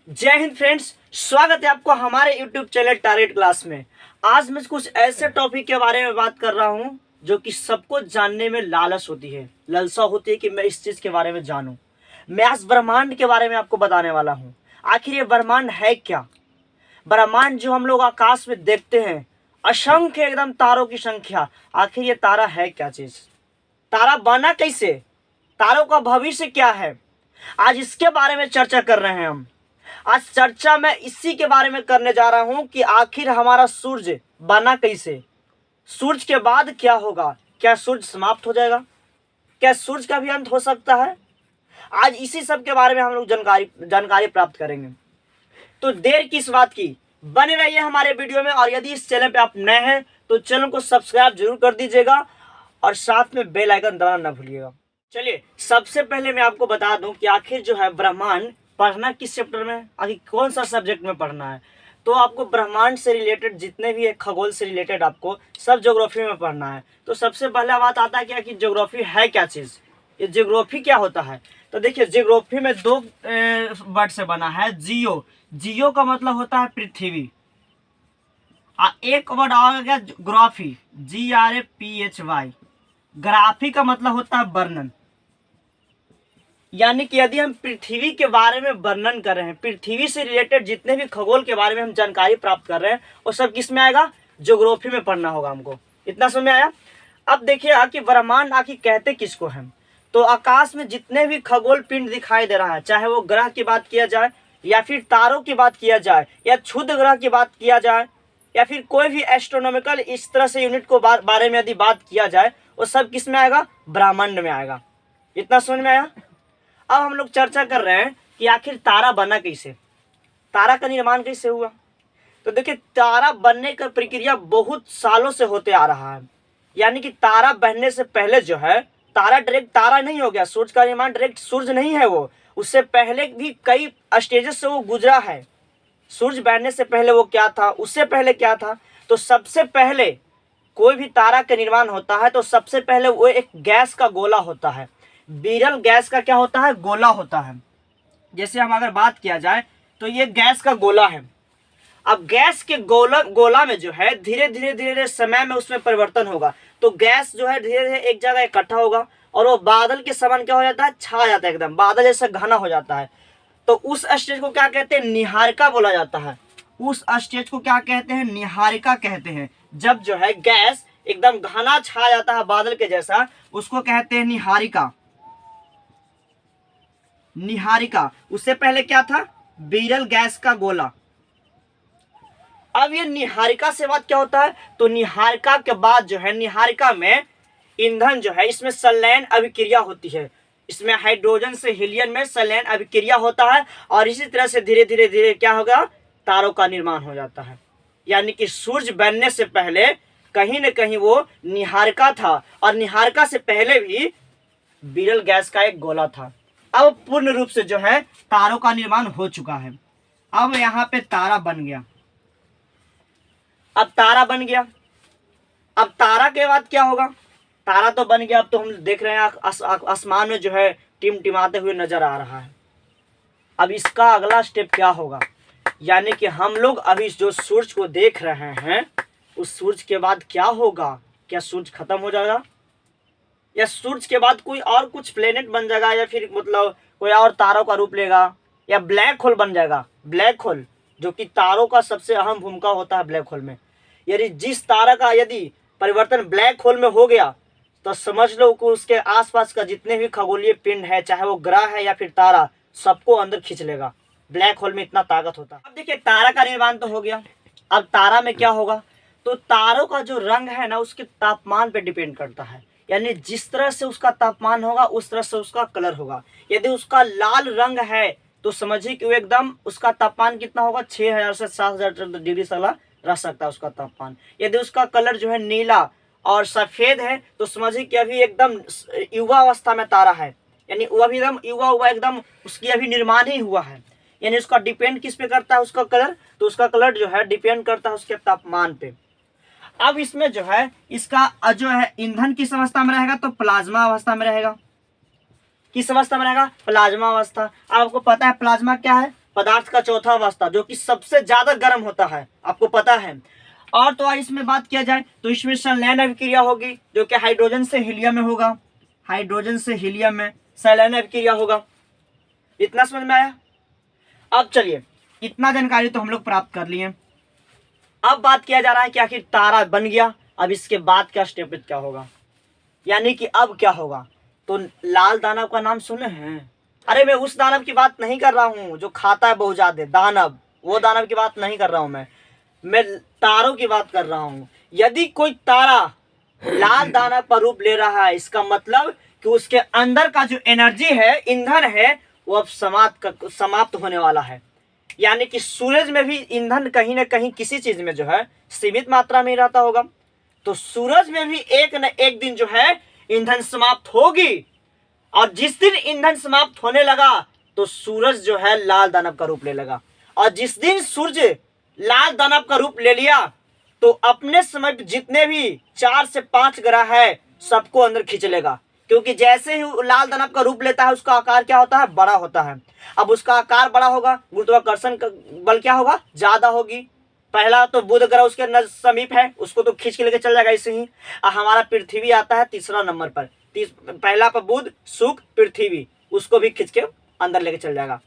जय हिंद फ्रेंड्स, स्वागत है आपको हमारे यूट्यूब चैनल टारगेट क्लास में। आज मैं कुछ ऐसे टॉपिक के बारे में बात कर रहा हूं जो कि सबको जानने में लालच होती है, लालसा होती है कि मैं इस चीज के बारे में जानूं। मैं आज ब्रह्मांड के बारे में आपको बताने वाला हूं। आखिर ये ब्रह्मांड है क्या? ब्रह्मांड जो हम लोग आकाश में देखते हैं, असंख्य एकदम तारों की संख्या, आखिर ये तारा है क्या चीज? तारा बना कैसे? तारों का भविष्य क्या है? आज इसके बारे में चर्चा कर रहे हैं हम। आज चर्चा मैं इसी के बारे में करने जा रहा हूं कि आखिर हमारा सूर्य बना कैसे, सूरज के बाद क्या होगा, क्या सूरज समाप्त हो जाएगा, क्या सूरज का भी अंत हो सकता है? आज इसी सब के बारे में हम लोग जानकारी प्राप्त करेंगे। तो देर किस बात की, बने रहिए हमारे वीडियो में। और यदि इस चैनल पे आप नए हैं तो चैनल को सब्सक्राइब जरूर कर दीजिएगा और साथ में बेल आइकन दबाना ना भूलिएगा। चलिए, सबसे पहले मैं आपको बता दूं कि आखिर जो है ब्रह्मांड पढ़ना किस चैप्टर में, आखिर कौन सा सब्जेक्ट में पढ़ना है। तो आपको ब्रह्मांड से रिलेटेड जितने भी है, खगोल से रिलेटेड, आपको सब ज्योग्राफी में पढ़ना है। तो सबसे पहला बात आता है कि आखिर ज्योग्राफी है क्या चीज़, ये ज्योग्राफी क्या होता है। तो देखिए, ज्योग्राफी में दो वर्ड से बना है। जियो, जियो का मतलब होता है पृथ्वी, एक वर्ड आ गया ग्राफी, GRAPHY, ग्राफी का मतलब होता है वर्णन। यानी कि यदि हम पृथ्वी के बारे में वर्णन कर रहे हैं, पृथ्वी से रिलेटेड जितने भी खगोल के बारे में हम जानकारी प्राप्त कर रहे हैं, वो सब किस में आएगा? ज्योग्राफी में पढ़ना होगा हमको। इतना समझ में आया? अब देखिए कि ब्रह्मांड आखिर कहते किसको हैं। तो आकाश में जितने भी खगोल पिंड दिखाई दे रहा है, चाहे वो ग्रह की बात किया जाए या फिर तारों की बात किया जाए या क्षुद्र ग्रह की बात किया जाए या फिर कोई भी एस्ट्रोनॉमिकल इस तरह से यूनिट को बारे में यदि बात किया जाए, वो सब किस में आएगा? ब्रह्मांड में आएगा। इतना समझ में आया? अब हम लोग चर्चा कर रहे हैं कि आखिर तारा बना कैसे, तारा का निर्माण कैसे हुआ। तो देखिए, तारा बनने का प्रक्रिया बहुत सालों से होते आ रहा है। यानी कि तारा बनने से पहले जो है, तारा डायरेक्ट तारा नहीं हो गया, सूरज का निर्माण डायरेक्ट सूरज नहीं है वो, उससे पहले भी कई स्टेजेस से वो गुजरा है। सूरज बनने से पहले वो क्या था, उससे पहले क्या था। तो सबसे पहले कोई भी तारा का निर्माण होता है तो सबसे पहले वो एक गैस का गोला होता है। विरल गैस का क्या होता है? गोला होता है। जैसे हम अगर बात किया जाए तो ये गैस का गोला है। अब गैस के गोला में जो है धीरे धीरे समय में उसमें परिवर्तन होगा। तो गैस जो है धीरे धीरे एक जगह इकट्ठा होगा और वो बादल के समान क्या हो जाता है? छा जाता है, एकदम बादल जैसा घना हो जाता है। तो उस स्टेज को क्या कहते हैं? निहारिका बोला जाता है। उस स्टेज को क्या कहते हैं? निहारिका कहते हैं। जब जो है गैस एकदम घना छा जाता है बादल के जैसा, उसको कहते हैं निहारिका। निहारिका। उससे पहले क्या था? विरल गैस का गोला। अब ये निहारिका से बात क्या होता है? तो निहारिका के बाद जो है, निहारिका में ईंधन जो है, इसमें संलयन अभिक्रिया होती है। इसमें हाइड्रोजन से हीलियम में संलयन अभिक्रिया होता है और इसी तरह से धीरे धीरे क्या होगा? तारों का निर्माण हो जाता है। यानी कि सूरज बनने से पहले कहीं न कहीं वो निहारिका था और निहारिका से पहले भी विरल गैस का एक गोला था। अब पूर्ण रूप से जो है तारों का निर्माण हो चुका है। अब यहाँ पे तारा बन गया। अब तारा बन गया, अब तारा के बाद क्या होगा? तारा तो बन गया, अब तो हम देख रहे हैं आसमान में जो है टिमटिमाते हुए नजर आ रहा है। अब इसका अगला स्टेप क्या होगा? यानी कि हम लोग अभी जो सूरज को देख रहे हैं, उस सूरज के बाद क्या होगा? क्या सूरज खत्म हो जाएगा या सूरज के बाद कोई और कुछ प्लेनेट बन जाएगा या फिर मतलब कोई और तारों का रूप लेगा या ब्लैक होल बन जाएगा? ब्लैक होल जो कि तारों का सबसे अहम भूमिका होता है ब्लैक होल में। यदि जिस तारा का यदि परिवर्तन ब्लैक होल में हो गया तो समझ लो कि उसके आसपास का जितने भी खगोलीय पिंड है, चाहे वो ग्रह है या फिर तारा, सबको अंदर खींच लेगा। ब्लैक होल में इतना ताकत होता है। अब देखिए, तारा का निर्माण तो हो गया। अब तारा में क्या होगा? तो तारों का जो रंग है ना, उसके तापमान पे डिपेंड करता है। यानी जिस तरह से उसका तापमान होगा उस तरह से उसका कलर होगा। यदि उसका लाल रंग है तो समझिए कि वो एकदम, उसका तापमान कितना होगा? 6000 से 7000 डिग्री तक रह सकता है उसका तापमान। यदि उसका कलर जो है नीला और सफेद है तो समझिए कि अभी एकदम युवा अवस्था में तारा है। यानी वो अभी एकदम युवा एकदम उसकी अभी निर्माण ही हुआ है। यानी उसका डिपेंड किस पे करता है? उसका कलर। तो उसका कलर जो है डिपेंड करता है उसके तापमान पे। अब इसमें जो है इसका जो है ईंधन किस अवस्था में रहेगा? तो प्लाज्मा अवस्था में रहेगा। किस अवस्था में रहेगा? प्लाज्मा अवस्था। अब आपको पता है प्लाज्मा क्या है? पदार्थ का चौथा अवस्था जो कि सबसे ज्यादा गर्म होता है, आपको पता है। और तो और इसमें बात किया जाए तो इसमें संलयन अभिक्रिया होगी जो कि हाइड्रोजन से हीलियम में होगा, हाइड्रोजन से हीलियम में संलयन अभिक्रिया होगा। इतना समझ में आया? अब चलिए, इतना जानकारी तो हम लोग प्राप्त कर लिए। अब बात किया जा रहा है कि आखिर तारा बन गया, अब इसके बाद क्या स्टेप क्या होगा, यानी कि अब क्या होगा। तो लाल दानव का नाम सुने हैं? अरे मैं उस दानव की बात नहीं कर रहा हूँ जो खाता है बहुत ज्यादा, दानव, वो दानव की बात नहीं कर रहा हूँ मैं तारों की बात कर रहा हूँ। यदि कोई तारा लाल दानव का रूप ले रहा है, इसका मतलब कि उसके अंदर का जो एनर्जी है, ईंधन है, वो अब समाप्त होने वाला है। यानी कि सूरज में भी ईंधन कहीं ना कहीं किसी चीज में जो है सीमित मात्रा में ही रहता होगा, तो सूरज में भी एक न एक दिन जो है ईंधन समाप्त होगी। और जिस दिन ईंधन समाप्त होने लगा तो सूरज जो है लाल दानव का रूप ले लगा। और जिस दिन सूर्य लाल दानव का रूप ले लिया तो अपने समय जितने भी 4 से 5 ग्रह है सबको अंदर खींच लेगा, क्योंकि जैसे ही लाल दानव का रूप लेता है उसका आकार क्या होता है, बड़ा होता है। अब उसका आकार बड़ा होगा, गुरुत्वाकर्षण का बल क्या होगा, ज्यादा होगी। पहला तो बुध ग्रह उसके समीप है, उसको तो खींच के लेके चल जाएगा ऐसे ही। हमारा पृथ्वी आता है तीसरा नंबर पर, पहला पर बुध, शुक्र, पृथ्वी, उसको भी खींच के अंदर लेके चल जाएगा।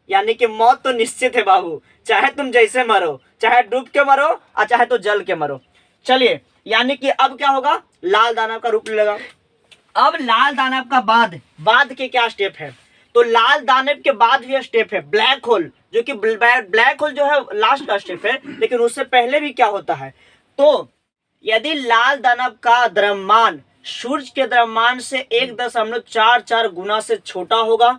यानी कि मौत तो निश्चित है बाबू, चाहे तुम जैसे मरो, चाहे डूब के मरो और चाहे तो जल के मरो। चलिए, यानी कि अब क्या होगा, लाल दानव का रूप लेगा। अब लाल दानव का बाद के क्या स्टेप है, तो लाल दानव के बाद भी स्टेप है ब्लैक होल, जो कि ब्लैक होल जो है लास्ट का स्टेप है, लेकिन उससे पहले भी क्या होता है। तो यदि लाल दानव का द्रव्यमान सूर्य के द्रव्यमान से 1.44 गुना से छोटा होगा,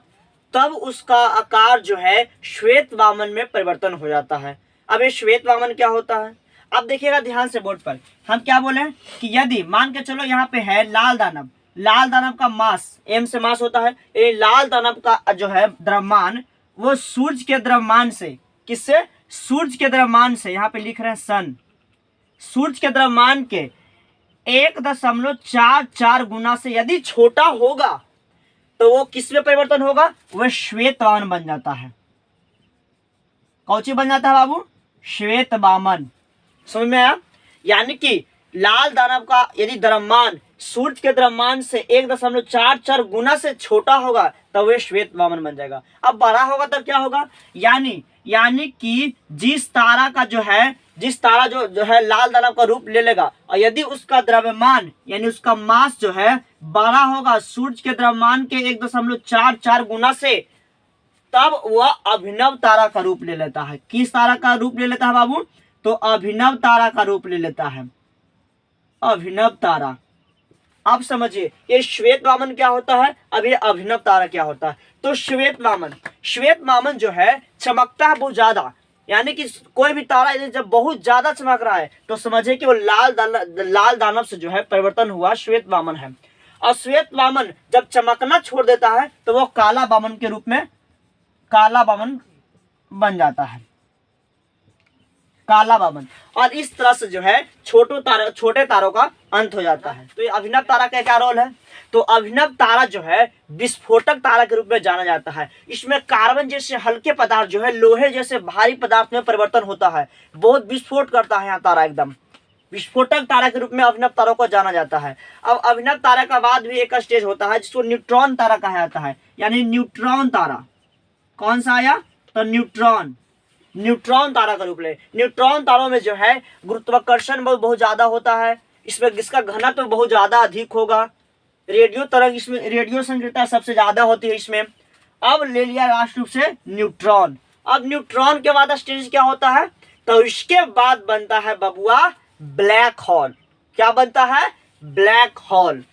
तब उसका आकार जो है श्वेत वामन में परिवर्तन हो जाता है। अब ये श्वेत वामन क्या होता है, अब देखिएगा ध्यान से बोर्ड पर, हम क्या बोले कि यदि मान के चलो यहाँ पे है लाल दानव का मास, m से मास होता है, ये लाल दानव का जो है द्रव्यमान वो सूर्य के द्रव्यमान से, किससे, सूर्य के द्रव्यमान से, यहाँ पे लिख रहे हैं सन, सूर्य के द्रव्यमान के 1.44 गुना से यदि छोटा होगा तो वो किस में परिवर्तन होगा, वह श्वेत वामन बन जाता है। कौन बन जाता है बाबू, श्वेत वामन। समझ में आया? यानी कि लाल दानव का यदि द्रव्यमान सूर्य के द्रव्यमान से 1.44 गुना से छोटा होगा तब वह श्वेत वामन बन जाएगा। अब बड़ा होगा तब क्या होगा, यानी कि जिस तारा जो है लाल दानव का रूप ले लेगा, और यदि उसका द्रव्यमान यानी उसका मास जो है बड़ा होगा सूर्य के द्रव्यमान के 1.44 गुना से, तब वह अभिनव तारा का रूप ले लेता है। किस तारा का रूप ले लेता है बाबू, तो अभिनव तारा का रूप ले लेता है, अभिनव तारा। आप समझिए ये श्वेत वामन क्या होता है, अब ये अभिनव तारा क्या होता है। तो श्वेत वामन जो है चमकता है बहुत ज्यादा, यानी कि कोई भी तारा जब बहुत ज्यादा चमक रहा है तो समझिए कि वो लाल दानव से जो है परिवर्तन हुआ श्वेत वामन है। और श्वेत वामन जब चमकना छोड़ देता है तो वो काला वामन के रूप में काला वामन बन जाता है, काला वामन। और इस तरह से जो है छोटे तारों का अंत हो जाता है। तो ये अभिनव तारा का क्या रोल है, तो अभिनव तारा जो है विस्फोटक तारा के रूप में जाना जाता है। इसमें कार्बन जैसे हल्के पदार्थ जो है लोहे जैसे भारी पदार्थ में परिवर्तन होता है, बहुत विस्फोट करता है यहाँ तारा, एकदम विस्फोटक तारा के रूप में अभिनव तारों को जाना जाता है। अब अभिनव तारा का बाद भी एक स्टेज होता है जिसको न्यूट्रॉन तारा कहा जाता है, यानी न्यूट्रॉन तारा। कौन सा आया, तो न्यूट्रॉन तारा का रूप ले। न्यूट्रॉन तारों में जो है गुरुत्वाकर्षण बहुत ज्यादा होता है, इसमें इसका घनत्व बहुत ज्यादा अधिक होगा, रेडियो तरंग इसमें रेडियो संक्रियता सबसे ज्यादा होती है इसमें। अब ले लिया लास्ट रूप से न्यूट्रॉन। अब न्यूट्रॉन के बाद स्टेज क्या होता है, तो इसके बाद बनता है बबुआ ब्लैक होल। क्या बनता है, ब्लैक होल।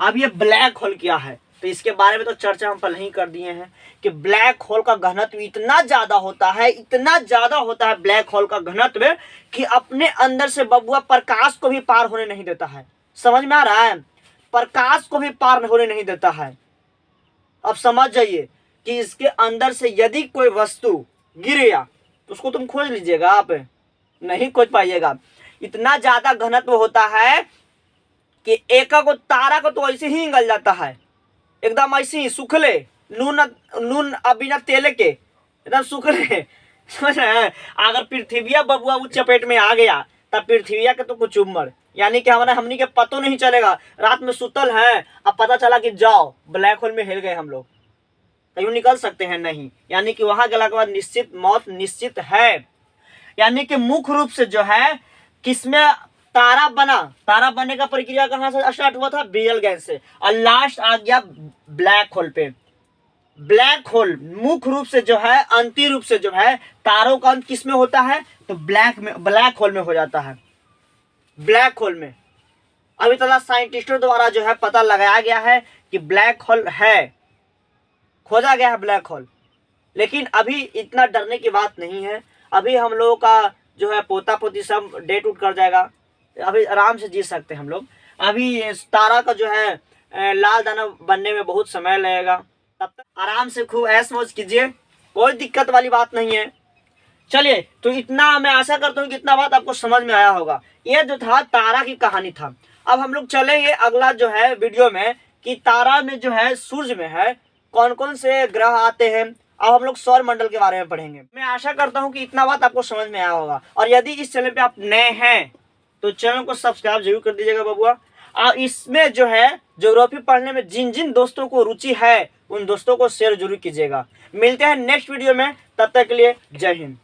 अब ये ब्लैक होल क्या है, तो इसके बारे में तो चर्चा हम पहले ही कर दिए हैं कि ब्लैक होल का घनत्व इतना ज्यादा होता है ब्लैक होल का घनत्व कि अपने अंदर से बबुआ प्रकाश को भी पार होने नहीं देता है। समझ में आ रहा है, प्रकाश को भी पार होने नहीं देता है। अब समझ जाइए कि इसके अंदर से यदि कोई वस्तु गिर गया तो उसको तुम खोज लीजिएगा, आप नहीं खोज पाइएगा। इतना ज्यादा घनत्व होता है कि एक तारा को तो ऐसे ही गल जाता है, एकदम ऐसे ही सूखले, नून नून बिना तेल के एकदम सूखले। समझ रहे हैं? अगर पृथ्वी बबुआ उस चपेट में आ गया तब पृथ्वी के तो कुछ उम्र, यानी कि हमारा हमनी के पतो नहीं चलेगा। रात में सुतल है, अब पता चला कि जाओ ब्लैक होल में हिल गए हम लोग, कहीं निकल सकते हैं नहीं, यानी कि वहां गला के बाद निश्चित मौत निश्चित है। यानी कि मुख्य रूप से जो है किसमें तारा बना, तारा बनने का प्रक्रिया कहां से स्टार्ट हुआ था? बेयल गैस से, और लास्ट आ गया ब्लैक होल पे। ब्लैक होल मुख्य रूप से जो है, अंतिम रूप से जो है तारों का अंत किसमें होता है? तो ब्लैक होल में हो जाता है। ब्लैक होल में अभी तक साइंटिस्टों द्वारा जो है पता लगाया गया है कि ब्लैक होल है, खोजा गया है ब्लैक होल, लेकिन अभी इतना डरने की बात नहीं है। अभी हम लोगों का जो है पोता पोती सब डेट उठ कर जाएगा, अभी आराम से जी सकते हैं हम लोग। अभी तारा का जो है लाल दाना बनने में बहुत समय लगेगा, तब तक आराम से खूब ऐश मौज कीजिए, कोई दिक्कत वाली बात नहीं है। चलिए, तो इतना मैं आशा करता हूँ कि इतना बात आपको समझ में आया होगा। ये जो था तारा की कहानी था। अब हम लोग चलेंगे अगला जो है वीडियो में कि तारा में जो है, सूर्य में है, कौन कौन से ग्रह आते हैं। अब हम लोग सौर मंडल के बारे में पढ़ेंगे। मैं आशा करता हूँ कि इतना बात आपको समझ में आया होगा, और यदि इस चैनल पे आप नए हैं तो चैनल को सब्सक्राइब जरूर कर दीजिएगा बबुआ। और इसमें जो है ज्योग्राफी पढ़ने में जिन जिन दोस्तों को रुचि है उन दोस्तों को शेयर जरूर कीजिएगा। मिलते हैं नेक्स्ट वीडियो में, तब तक के लिए जय हिंद।